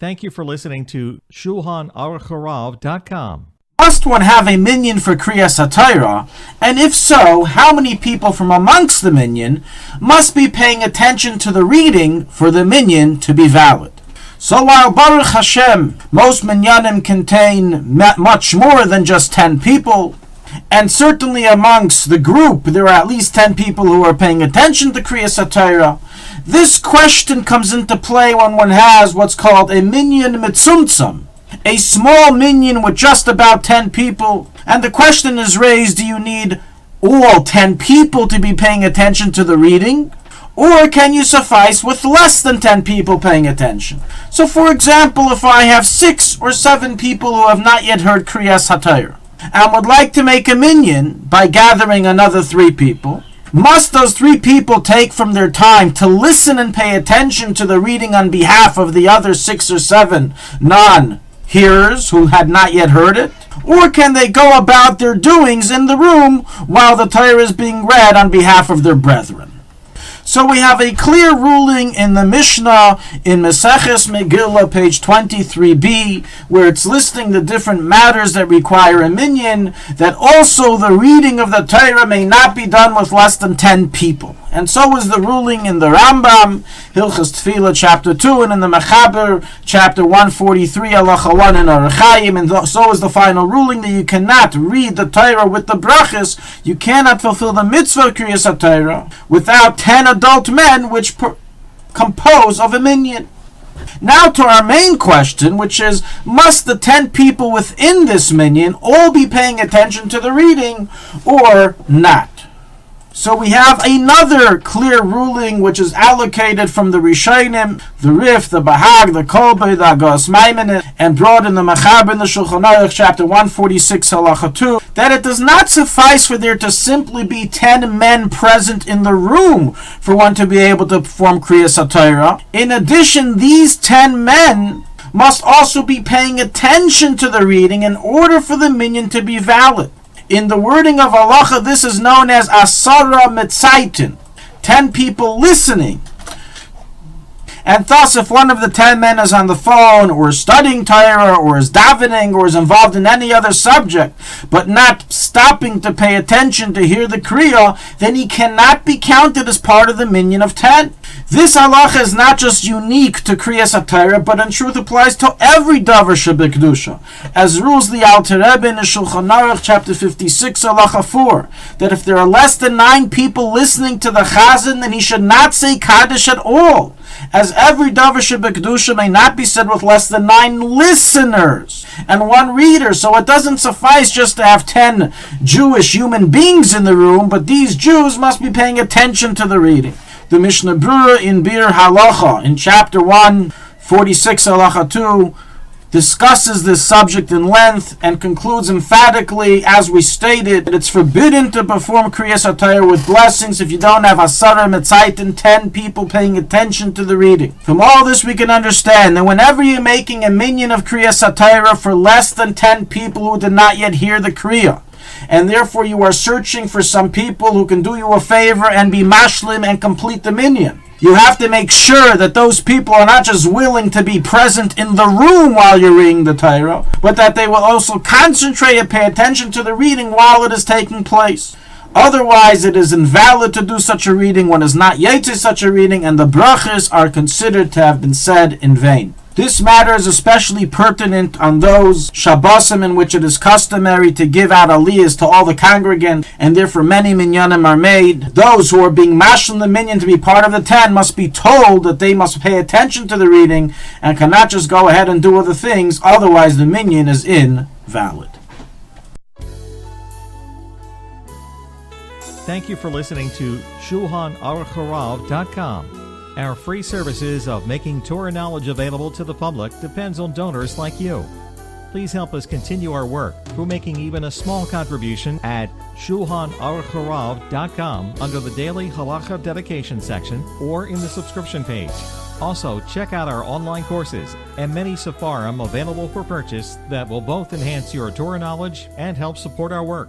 Thank you for listening to Shulchanaruchharav.com. Must one have a minyan for Kerias Hatorah? And if so, how many people from amongst the minyan must be paying attention to the reading for the minyan to be valid? So while Baruch Hashem, most minyanim contain much more than just 10 people, and certainly amongst the group there are at least 10 people who are paying attention to Kerias Hatorah, this question comes into play when one has what's called a minyan mitzumtzum, a small minyan with just about 10 people, and the question is raised, do you need all 10 people to be paying attention to the reading? Or can you suffice with less than 10 people paying attention? So for example, if I have 6 or 7 people who have not yet heard Kerias Hatorah, and would like to make a minyan by gathering another 3 people, must those 3 people take from their time to listen and pay attention to the reading on behalf of the other 6 or 7 non-hearers who had not yet heard it? Or can they go about their doings in the room while the Torah is being read on behalf of their brethren? So we have a clear ruling in the Mishnah in Maseches Megillah, page 23b, where it's listing the different matters that require a minyan, that also the reading of the Torah may not be done with less than 10 people. And so is the ruling in the Rambam, Hilchos Tefillah, chapter 2, and in the Mechaber, chapter 143, Halacha 1 in Orach Chayim, and so is the final ruling that you cannot read the Torah with the brachas, you cannot fulfill the mitzvah of Kerias Hatorah without 10 adult men which compose of a minyan. Now to our main question, which is, must the 10 people within this minyan all be paying attention to the reading or not? So we have another clear ruling which is allocated from the Rishonim, the Rif, the Bahag, the Kolbe, the Agos Maimonides, and brought in the Mechaber in the Shulchanaruch, chapter 146, Halacha 2, that it does not suffice for there to simply be 10 men present in the room for one to be able to perform Kerias Hatorah. In addition, these 10 men must also be paying attention to the reading in order for the minyan to be valid. In the wording of halacha, this is known as asara mitzaitin, 10 people listening. And thus, if one of the 10 men is on the phone, or is studying Torah, or is davening, or is involved in any other subject, but not stopping to pay attention to hear the kriya, then he cannot be counted as part of the minyan of 10. This halacha is not just unique to Kerias Hatorah, but in truth applies to every davar shebekdusha, as rules the Alter Rebbe in the Shulchanaruch, chapter 56, halacha 4, that if there are less than 9 people listening to the chazan, then he should not say kaddish at all, as every davar shebekdusha may not be said with less than 9 listeners and 1 reader. So it doesn't suffice just to have 10 Jewish human beings in the room, but these Jews must be paying attention to the reading. The Mishnah Brura in Bir Halacha, in chapter 146, Halacha 2, discusses this subject in length and concludes emphatically, as we stated, that it's forbidden to perform Kerias Hatorah with blessings if you don't have asara mitzaitin, 10 people paying attention to the reading. From all this we can understand that whenever you're making a minyan of Kerias Hatorah for less than 10 people who did not yet hear the kriya, and therefore you are searching for some people who can do you a favor and be mashlim and complete the minyan, you have to make sure that those people are not just willing to be present in the room while you're reading the Torah, but that they will also concentrate and pay attention to the reading while it is taking place. Otherwise, it is invalid to do such a reading. One is not yet to such a reading, and the brachas are considered to have been said in vain. This matter is especially pertinent on those Shabbosim in which it is customary to give out aliyahs to all the congregants, and therefore many minyanim are made. Those who are being mashal in the minyan to be part of the 10 must be told that they must pay attention to the reading and cannot just go ahead and do other things, otherwise the minyan is invalid. Thank you for listening to Shulchanaruchharav.com. Our free services of making Torah knowledge available to the public depends on donors like you. Please help us continue our work through making even a small contribution at Shulchanaruchharav.com under the Daily Halacha Dedication section or in the subscription page. Also, check out our online courses and many sefarim available for purchase that will both enhance your Torah knowledge and help support our work.